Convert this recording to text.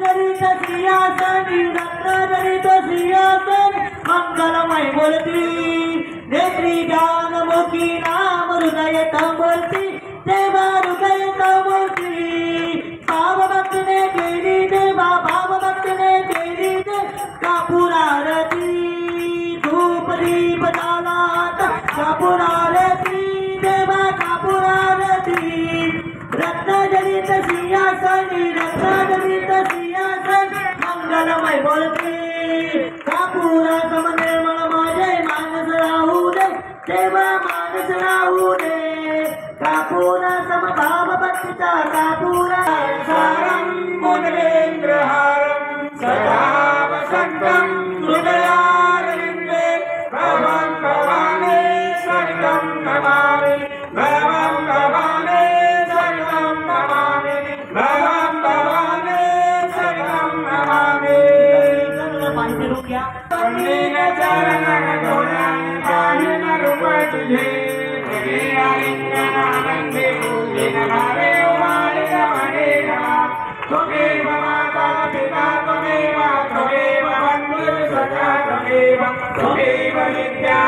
जनित सिंहासन रत्नजनित सिंहासन मंगलमय मूर्ति नेत्री ज्ञानमुखी नाम हृदय मूर्ति देवा हृदय मूर्ति भाव भक्त ने केली देवा भाव भक्त ने केली दे कापूर आरती धूप दीप झाला कापूर आरती देवा कापूर आरती रत्नजनित सिंहासन रत्नजनित सिंहासन मंगलमय मूर्ति कापूरा समनिर्मळ माझे मानस राहू दे देवा मानस राहू दे कापूरा समभाव भक्तीचा कापूरा सारं मुनीन्द्रहारं सदा वसन्तं हृदयारविन्दे भवं भवानी शरणं नमामि भवं भवानी शरणं नमामि भवं भवानी शरणं नमामि पाणी पिऊ घ्या पंडित चरण गौरं पाहिन रूप तुझे आलिंगनानंदे पूजिन भावे उमालिक मणे नमः त्वमेव माता पिता त्वमेव बन्धुः सखा त्वमेव विद्या